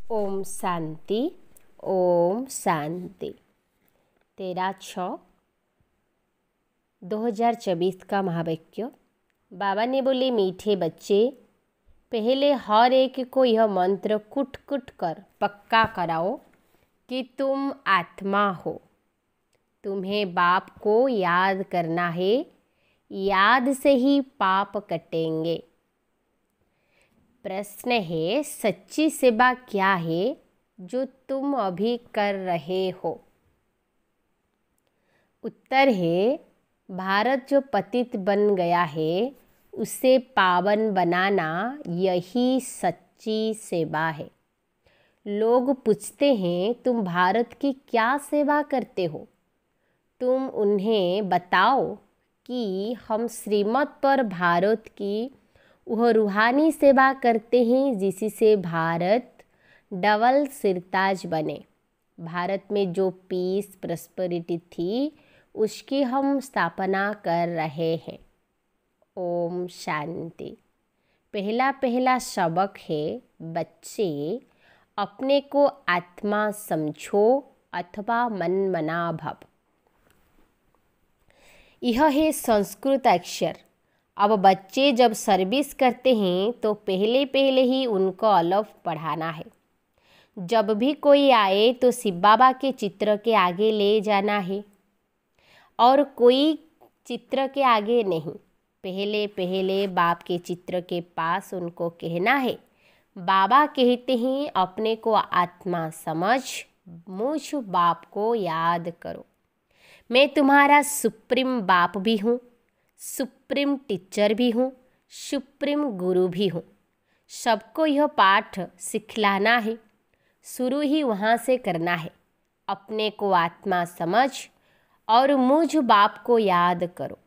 ओम शांति। ओम शांति। 13/6/2024 का महावाक्य। बाबा ने बोले, मीठे बच्चे, पहले हर एक को यह मंत्र कुट कुट कर पक्का कराओ कि तुम आत्मा हो। तुम्हें बाप को याद करना है, याद से ही पाप कटेंगे। प्रश्न है, सच्ची सेवा क्या है जो तुम अभी कर रहे हो? उत्तर है, भारत जो पतित बन गया है उसे पावन बनाना यही सच्ची सेवा है। लोग पूछते हैं, तुम भारत की क्या सेवा करते हो? तुम उन्हें बताओ कि हम श्रीमत पर भारत की वह रूहानी सेवा करते हैं जिससे भारत डबल सिरताज बने। भारत में जो पीस प्रॉस्पेरिटी थी उसकी हम स्थापना कर रहे हैं। ओम शांति। पहला सबक है, बच्चे अपने को आत्मा समझो अथवा मन मना भव। यह है संस्कृत अक्षर। अब बच्चे जब सर्विस करते हैं तो पहले ही उनको अलफ पढ़ाना है। जब भी कोई आए तो शिव बाबा के चित्र के आगे ले जाना है और कोई चित्र के आगे नहीं। पहले बाप के चित्र के पास उनको कहना है, बाबा कहते हैं अपने को आत्मा समझ, मुझ बाप को याद करो। मैं तुम्हारा सुप्रीम बाप भी हूँ, सुप्रीम टीचर भी हूँ, सुप्रीम गुरु भी हूँ। सबको यह पाठ सिखलाना है। शुरू ही वहाँ से करना है। अपने को आत्मा समझ और मुझ बाप को याद करो,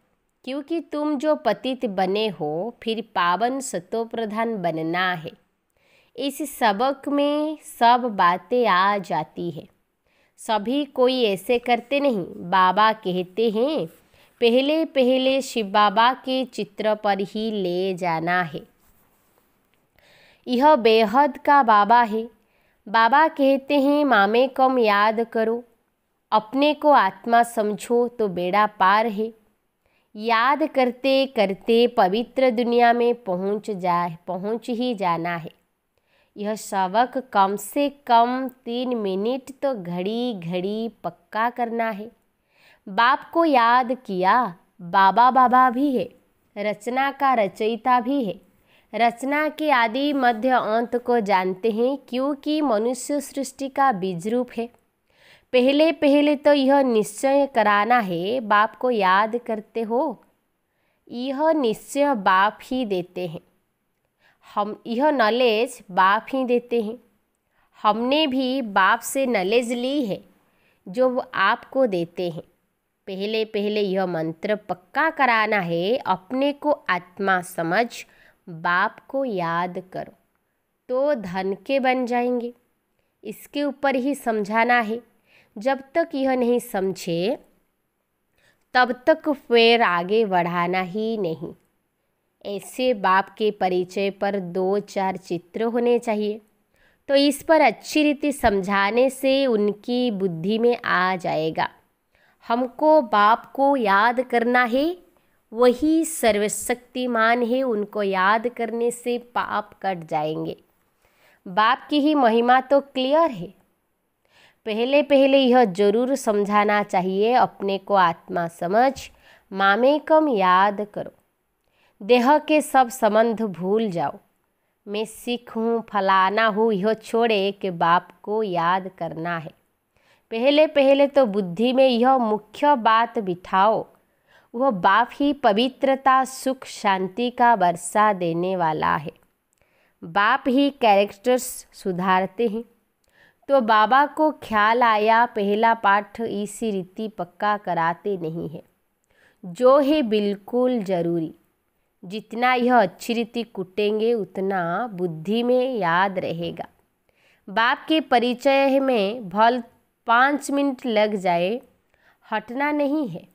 क्योंकि तुम जो पतित बने हो फिर पावन सतो प्रधान बनना है। इस सबक में सब बातें आ जाती है। सभी कोई ऐसे करते नहीं। बाबा कहते हैं पहले शिव बाबा के चित्र पर ही ले जाना है। यह बेहद का बाबा है। बाबा कहते हैं मामे कम याद करो, अपने को आत्मा समझो तो बेड़ा पार है। याद करते करते पवित्र दुनिया में पहुँच ही जाना है। यह सबक कम से कम 3 मिनट तो घड़ी घड़ी पक्का करना है। बाप को याद किया, बाबा भी है, रचना का रचयिता भी है। रचना के आदि मध्य अंत को जानते हैं, क्योंकि मनुष्य सृष्टि का बीज रूप है। पहले तो यह निश्चय कराना है, बाप को याद करते हो। यह निश्चय बाप ही देते हैं। हम यह नॉलेज बाप ही देते हैं। हमने भी बाप से नॉलेज ली है जो वो आपको देते हैं। पहले यह मंत्र पक्का कराना है, अपने को आत्मा समझ, बाप को याद करो तो धन के बन जाएंगे। इसके ऊपर ही समझाना है। जब तक यह नहीं समझे तब तक फिर आगे बढ़ाना ही नहीं। ऐसे बाप के परिचय पर 2-4 चित्र होने चाहिए, तो इस पर अच्छी रीति समझाने से उनकी बुद्धि में आ जाएगा। हमको बाप को याद करना है, वही सर्वशक्तिमान है। उनको याद करने से पाप कट जाएंगे। बाप की ही महिमा तो क्लियर है। पहले यह जरूर समझाना चाहिए, अपने को आत्मा समझ, मामेकम याद करो। देह के सब संबंध भूल जाओ। मैं सिख हूँ, फलाना हूँ, यह छोड़े कि बाप को याद करना है। पहले तो बुद्धि में यह मुख्य बात बिठाओ, वह बाप ही पवित्रता, सुख, शांति का वर्षा देने वाला है। बाप ही कैरेक्टर्स सुधारते हैं। तो बाबा को ख्याल आया, पहला पाठ इसी रीति पक्का कराते नहीं है, जो है बिल्कुल ज़रूरी। जितना यह अच्छी रीति कुटेंगे उतना बुद्धि में याद रहेगा। बाप के परिचय में भल 5 मिनट लग जाए, हटना नहीं है।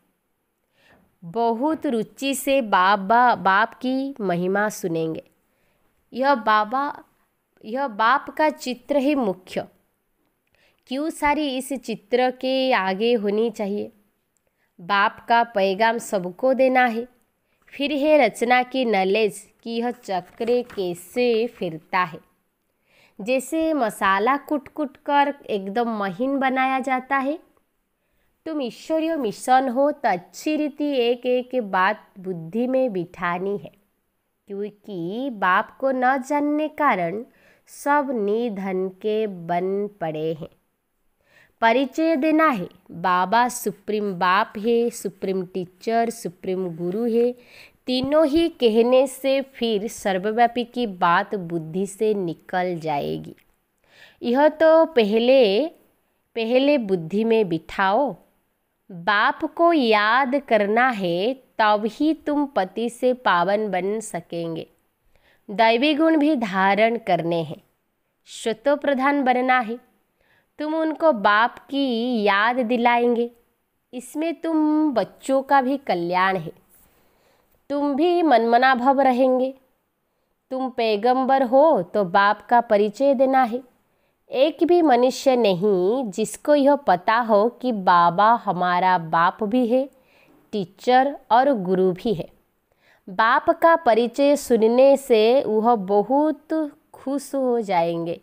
बहुत रुचि से बाप की महिमा सुनेंगे। यह बाबा यह बाप का चित्र ही मुख्य क्यों सारी इस चित्र के आगे होनी चाहिए। बाप का पैगाम सबको देना है। फिर है रचना की नॉलेज कि यह चक्र कैसे फिरता है। जैसे मसाला कूट कूट कर एकदम महीन बनाया जाता है। तुम ईश्वरीय मिशन हो तो अच्छी रीति एक एक बात बुद्धि में बिठानी है, क्योंकि बाप को न जानने कारण सब निधन के बन पड़े हैं। परिचय देना है। बाबा सुप्रीम बाप है, सुप्रीम टीचर, सुप्रीम गुरु है। तीनों ही कहने से फिर सर्वव्यापी की बात बुद्धि से निकल जाएगी। यह तो पहले बुद्धि में बिठाओ। बाप को याद करना है, तब ही तुम पति से पावन बन सकेंगे। दैवी गुण भी धारण करने हैं। शतो प्रधान बनना है। तुम उनको बाप की याद दिलाएंगे। इसमें तुम बच्चों का भी कल्याण है। तुम भी मनमना भव रहेंगे। तुम पैगंबर हो तो बाप का परिचय देना है। एक भी मनुष्य नहीं जिसको यह पता हो कि बाबा हमारा बाप भी है, टीचर और गुरु भी है। बाप का परिचय सुनने से वह बहुत खुश हो जाएंगे।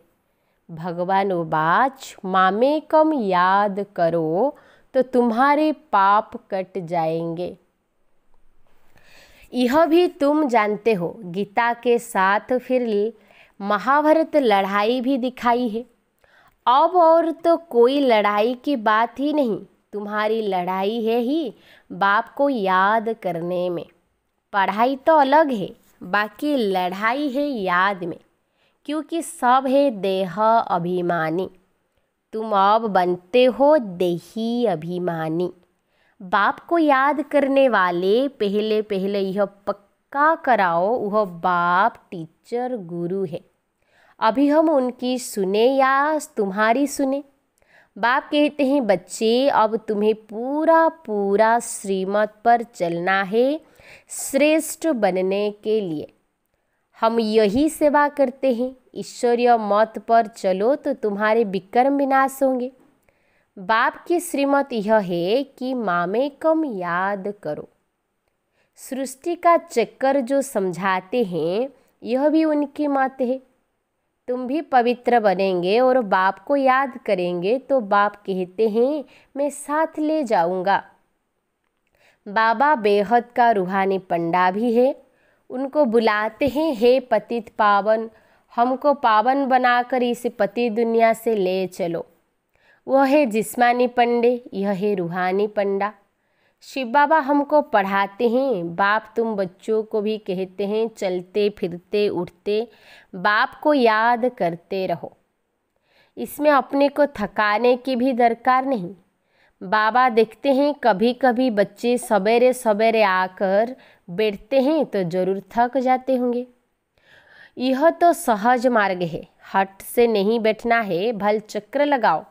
भगवान उवाच मामेकम याद करो तो तुम्हारे पाप कट जाएंगे। यह भी तुम जानते हो। गीता के साथ फिर महाभारत लड़ाई भी दिखाई है। अब और तो कोई लड़ाई की बात ही नहीं। तुम्हारी लड़ाई है ही बाप को याद करने में। पढ़ाई तो अलग है, बाकी लड़ाई है याद में, क्योंकि सब है देह अभिमानी। तुम अब बनते हो देही अभिमानी। बाप को याद करने वाले पहले यह पक्का कराओ वह बाप टीचर गुरु है। अभी हम उनकी सुने या तुम्हारी सुने। बाप कहते हैं बच्चे अब तुम्हें पूरा श्रीमत पर चलना है श्रेष्ठ बनने के लिए। हम यही सेवा करते हैं। ईश्वरीय मत पर चलो तो तुम्हारे विक्रम विनाश होंगे। बाप की श्रीमत यह है कि मामेकम याद करो। सृष्टि का चक्कर जो समझाते हैं यह भी उनकी मत है। तुम भी पवित्र बनेंगे और बाप को याद करेंगे तो बाप कहते हैं मैं साथ ले जाऊंगा। बाबा बेहद का रूहानी पंडा भी है। उनको बुलाते हैं हे पतित पावन, हमको पावन बनाकर इस पति दुनिया से ले चलो। वह है जिस्मानी पंडे, यह है रूहानी पंडा। शिव बाबा हमको पढ़ाते हैं। बाप तुम बच्चों को भी कहते हैं चलते फिरते उठते बाप को याद करते रहो। इसमें अपने को थकाने की भी दरकार नहीं। बाबा देखते हैं कभी कभी बच्चे सवेरे सवेरे आकर बैठते हैं तो जरूर थक जाते होंगे। यह तो सहज मार्ग है। हट से नहीं बैठना है। भल चक्र लगाओ,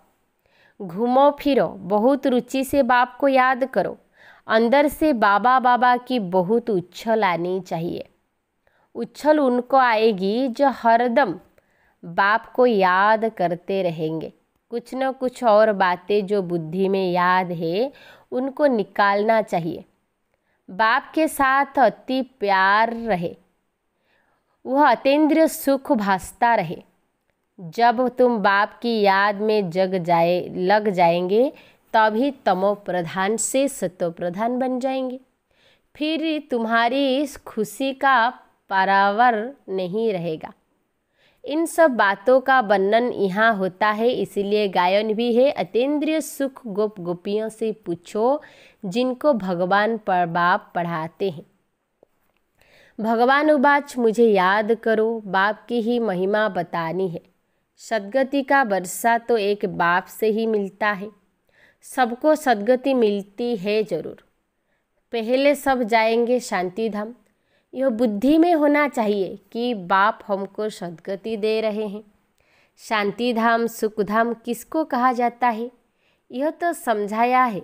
घूमो फिरो, बहुत रुचि से बाप को याद करो। अंदर से बाबा बाबा की बहुत उछल आनी चाहिए। उछल उनको आएगी जो हरदम बाप को याद करते रहेंगे। कुछ न कुछ और बातें जो बुद्धि में याद है उनको निकालना चाहिए। बाप के साथ अति प्यार रहे, वह अतीन्द्रिय सुख भासता रहे। जब तुम बाप की याद में लग जाएंगे तभी तमो प्रधान से सतो प्रधान बन जाएंगे। फिर तुम्हारी इस खुशी का पारावर नहीं रहेगा। इन सब बातों का वर्णन यहाँ होता है, इसलिए गायन भी है। अतीन्द्रिय सुख गोप गोपियों से पूछो जिनको भगवान पर बाप पढ़ाते हैं। भगवान उवाच मुझे याद करो, बाप की ही महिमा बतानी है। सद्गति का वर्षा तो एक बाप से ही मिलता है। सबको सद्गति मिलती है जरूर। पहले सब जाएंगे शांति धाम। यह बुद्धि में होना चाहिए कि बाप हमको सद्गति दे रहे हैं। शांति धाम सुख धाम किसको कहा जाता है यह तो समझाया है।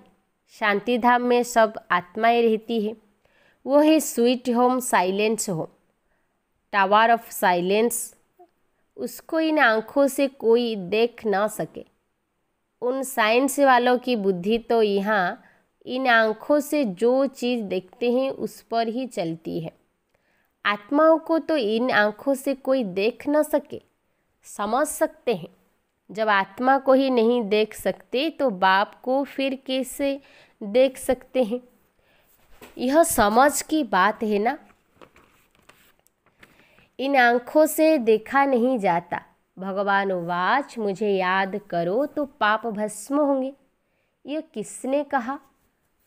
शांति धाम में सब आत्माएं रहती है। वो है sweet home, silence home, tower of silence. उसको इन आँखों से कोई देख ना सके। उन साइंस वालों की बुद्धि तो यहाँ इन आँखों से जो चीज़ देखते हैं उस पर ही चलती है। आत्माओं को तो इन आँखों से कोई देख न सके, समझ सकते हैं। जब आत्मा को ही नहीं देख सकते तो बाप को फिर कैसे देख सकते हैं? यह समझ की बात है ना। इन आँखों से देखा नहीं जाता। भगवान वाच मुझे याद करो तो पाप भस्म होंगे। यह किसने कहा?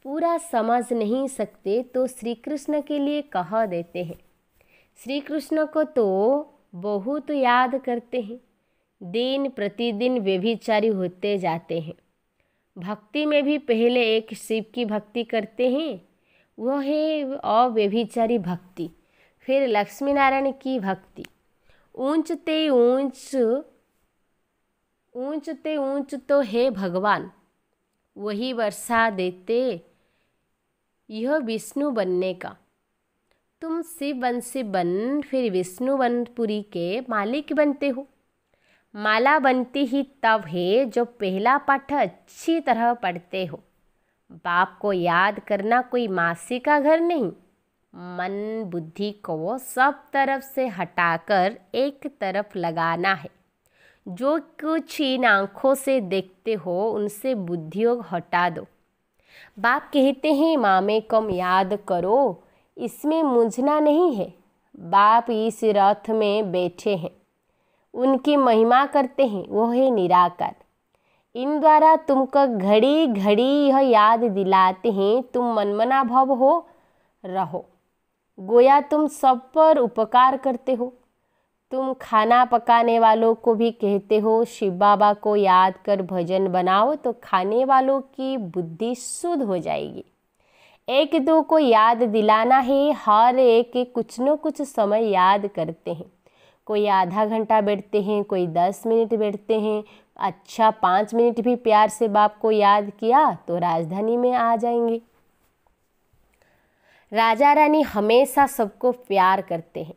पूरा समझ नहीं सकते तो श्री कृष्ण के लिए कह देते हैं। श्री कृष्ण को तो बहुत याद करते हैं। दिन प्रतिदिन व्यभिचारी होते जाते हैं। भक्ति में भी पहले एक शिव की भक्ति करते हैं, वह है अव्यभिचारी भक्ति। फिर लक्ष्मी नारायण की भक्ति। ऊंच ते ऊंच तो है भगवान, वही वर्षा देते। यह विष्णु बनने का। तुम शिव वंशी बन फिर विष्णु वनपुरी के मालिक बनते हो। माला बनती ही तब है जब पहला पाठ अच्छी तरह पढ़ते हो। बाप को याद करना कोई मासी का घर नहीं। मन बुद्धि को सब तरफ से हटाकर एक तरफ लगाना है। जो कुछ इन आँखों से देखते हो उनसे बुद्धियोग हटा दो। बाप कहते हैं मामे कम याद करो, इसमें मुझना नहीं है। बाप इस रथ में बैठे हैं, उनकी महिमा करते हैं, वो है निराकार। इन द्वारा तुमको घड़ी घड़ी यह याद दिलाते हैं तुम मनमना भव हो रहो। गोया तुम सब पर उपकार करते हो। तुम खाना पकाने वालों को भी कहते हो शिव बाबा को याद कर भजन बनाओ तो खाने वालों की बुद्धि शुद्ध हो जाएगी। एक दो को याद दिलाना है। हर एक कुछ न कुछ समय याद करते हैं। कोई आधा घंटा बैठते हैं, कोई 10 मिनट बैठते हैं। अच्छा 5 मिनट भी प्यार से बाप को याद किया तो राजधानी में आ जाएंगे। राजा रानी हमेशा सबको प्यार करते हैं।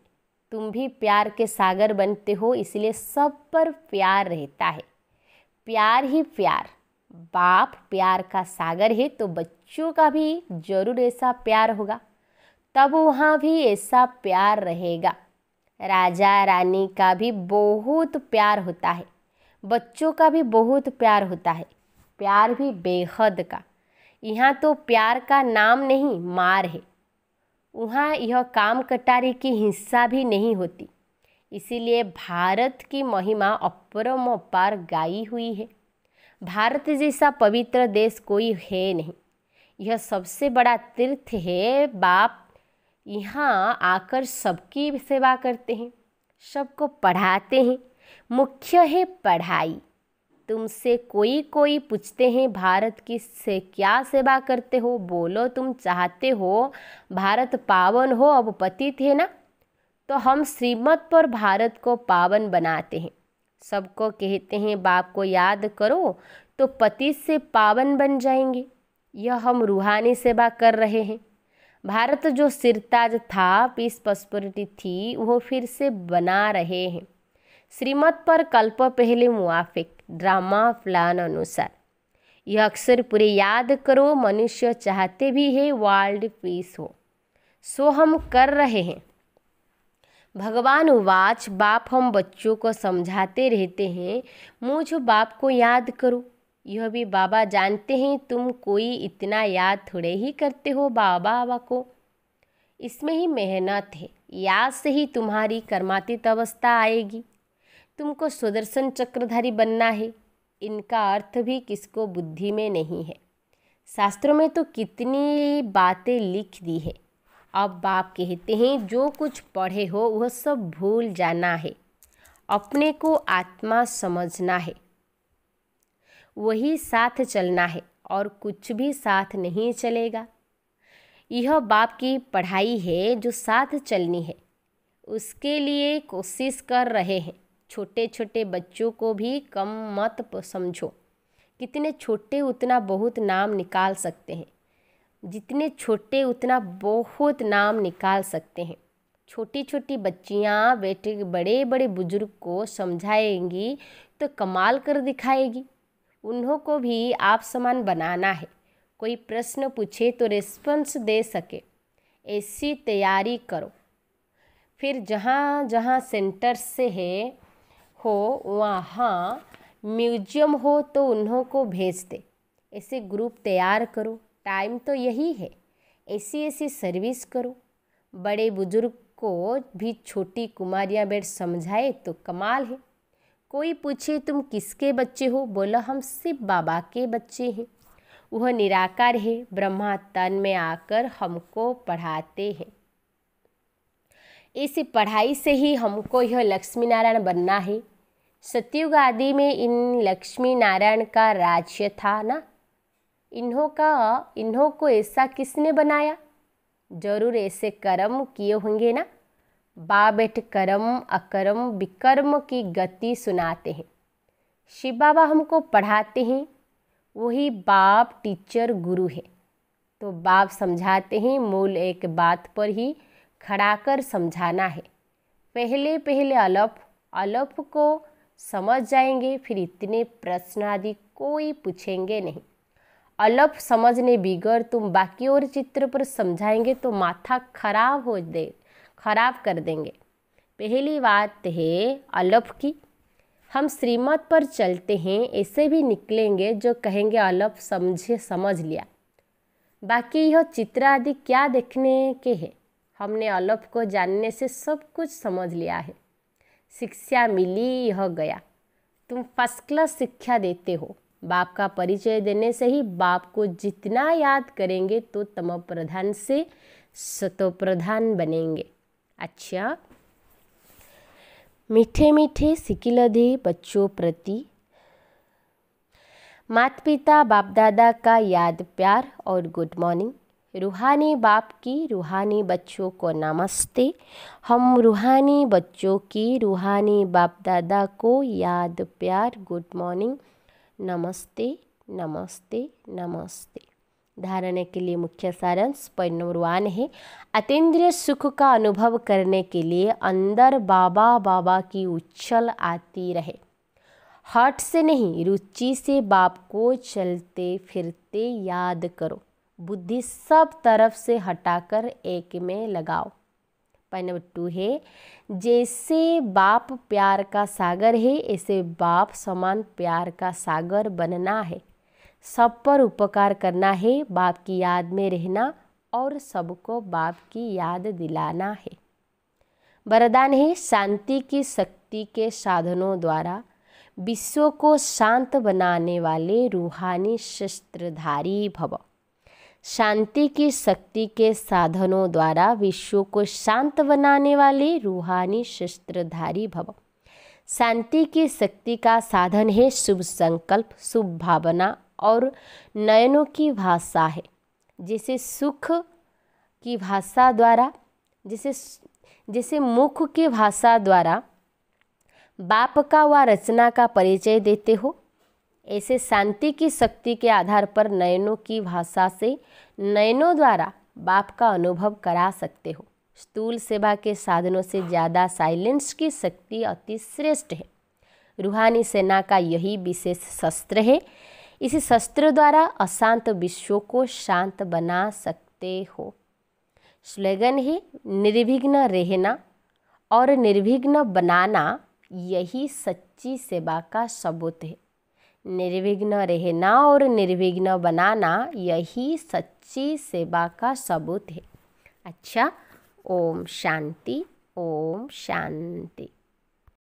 तुम भी प्यार के सागर बनते हो, इसलिए सब पर प्यार रहता है। प्यार ही प्यार। बाप प्यार का सागर है तो बच्चों का भी जरूर ऐसा प्यार होगा, तब वहाँ भी ऐसा प्यार रहेगा। राजा रानी का भी बहुत प्यार होता है, बच्चों का भी बहुत प्यार होता है, प्यार भी बेहद का। यहाँ तो प्यार का नाम नहीं मार है। वहाँ यह काम कटारी की हिंसा भी नहीं होती। इसीलिए भारत की महिमा अपरंपार गाई हुई है। भारत जैसा पवित्र देश कोई है नहीं। यह सबसे बड़ा तीर्थ है। बाप यहाँ आकर सबकी सेवा करते हैं, सबको पढ़ाते हैं। मुख्य है पढ़ाई। तुमसे कोई पूछते हैं भारत की से क्या सेवा करते हो, बोलो तुम चाहते हो भारत पावन हो, अब पतित है ना, तो हम श्रीमत पर भारत को पावन बनाते हैं। सबको कहते हैं बाप को याद करो तो पतित से पावन बन जाएंगे। यह हम रूहानी सेवा कर रहे हैं। भारत जो सिरताज था, पीस प्रॉस्पेरिटी थी, वो फिर से बना रहे हैं श्रीमत पर कल्प पहले मुआफिक ड्रामा प्लान अनुसार। यह अक्सर पूरे याद करो। मनुष्य चाहते भी है वर्ल्ड पीस हो, सो हम कर रहे हैं। भगवान उवाच बाप हम बच्चों को समझाते रहते हैं मुझ बाप को याद करो। यह भी बाबा जानते हैं तुम कोई इतना याद थोड़े ही करते हो बाबा को। इसमें ही मेहनत है। याद से ही तुम्हारी कर्मातीत अवस्था आएगी। तुमको सुदर्शन चक्रधारी बनना है। इनका अर्थ भी किसको बुद्धि में नहीं है। शास्त्रों में तो कितनी बातें लिख दी है। अब बाप कहते हैं जो कुछ पढ़े हो वह सब भूल जाना है। अपने को आत्मा समझना है, वही साथ चलना है और कुछ भी साथ नहीं चलेगा। यह बाप की पढ़ाई है जो साथ चलनी है, उसके लिए कोशिश कर रहे हैं। छोटे छोटे बच्चों को भी कम मत समझो। कितने छोटे उतना बहुत नाम निकाल सकते हैं। जितने छोटे उतना बहुत नाम निकाल सकते हैं। छोटी छोटी बच्चियाँ बेटे बड़े बड़े बुजुर्ग को समझाएंगी तो कमाल कर दिखाएगी। उन्हों को भी आप समान बनाना है। कोई प्रश्न पूछे तो रिस्पॉन्स दे सके, ऐसी तैयारी करो। फिर जहाँ जहाँ सेंटर से हो वहाँ म्यूजियम हो तो उन्हों को भेज दे। ऐसे ग्रुप तैयार करो। टाइम तो यही है। ऐसी ऐसी सर्विस करो। बड़े बुजुर्ग को भी छोटी कुमारियाँ बैठ समझाए तो कमाल है। कोई पूछे तुम किसके बच्चे हो, बोला हम शिव बाबा के बच्चे हैं। वह निराकार है, ब्रह्मा तन में आकर हमको पढ़ाते हैं। इस पढ़ाई से ही हमको यह लक्ष्मी नारायण बनना है। सतयुग आदि में इन लक्ष्मी नारायण का राज्य था ना। इन्हों को ऐसा किसने बनाया? जरूर ऐसे कर्म किए होंगे ना। बेट कर्म अकर्म विकर्म की गति सुनाते हैं। शिव बाबा हमको पढ़ाते हैं। वही बाप टीचर गुरु है। तो बाप समझाते हैं, मूल एक बात पर ही खड़ा कर समझाना है। पहले पहले अलफ को समझ जाएंगे, फिर इतने प्रश्न आदि कोई पूछेंगे नहीं। अलफ समझने बिगड़ तुम बाकी और चित्र पर समझाएंगे तो माथा खराब कर देंगे। पहली बात है अलफ की। हम श्रीमत पर चलते हैं, ऐसे भी निकलेंगे जो कहेंगे अलफ समझ लिया। बाकी यह चित्र आदि क्या देखने के हैं? हमने अलफ को जानने से सब कुछ समझ लिया है। शिक्षा मिली, यह गया। तुम फर्स्ट क्लास शिक्षा देते हो। बाप का परिचय देने से ही बाप को जितना याद करेंगे तो तम प्रधान से सतो प्रधान बनेंगे। अच्छा, मीठे मीठे सिकिलधे बच्चों प्रति माता पिता बाप दादा का याद प्यार और गुड मॉर्निंग। रूहानी बाप की रूहानी बच्चों को नमस्ते। हम रूहानी बच्चों की रूहानी बाप दादा को याद प्यार गुड मॉर्निंग, नमस्ते नमस्ते नमस्ते। धारणा के लिए मुख्य सारांश पॉइंट नंबर 1 है, अतीन्द्रिय सुख का अनुभव करने के लिए अंदर बाबा बाबा की उछल आती रहे। हट से नहीं, रुचि से बाप को चलते फिरते याद करो। बुद्धि सब तरफ से हटाकर एक में लगाओ। पॉइंट नंबर 2 है, जैसे बाप प्यार का सागर है, ऐसे बाप समान प्यार का सागर बनना है। सब पर उपकार करना है, बाप की याद में रहना और सबको बाप की याद दिलाना है। वरदान है, शांति की शक्ति के साधनों द्वारा विश्व को शांत बनाने वाले रूहानी शस्त्रधारी भव। शांति की शक्ति के साधनों द्वारा विश्व को शांत बनाने वाले रूहानी शस्त्रधारी भव। शांति की शक्ति का साधन है शुभ संकल्प, शुभ भावना और नयनों की भाषा है। जैसे सुख की भाषा द्वारा, जैसे मुख की भाषा द्वारा बाप का व रचना का परिचय देते हो, ऐसे शांति की शक्ति के आधार पर नयनों की भाषा से नयनों द्वारा बाप का अनुभव करा सकते हो। स्थूल सेवा के साधनों से ज़्यादा साइलेंस की शक्ति अति श्रेष्ठ है। रूहानी सेना का यही विशेष शस्त्र है। इसी शस्त्र द्वारा अशांत विश्व को शांत बना सकते हो। स्लोगन है, निर्विघ्न रहना और निर्विघ्न बनाना यही सच्ची सेवा का सबूत है। निर्विघ्न रहना और निर्विघ्न बनाना यही सच्ची सेवा का सबूत है। अच्छा, ओम शांति, ओम शांति।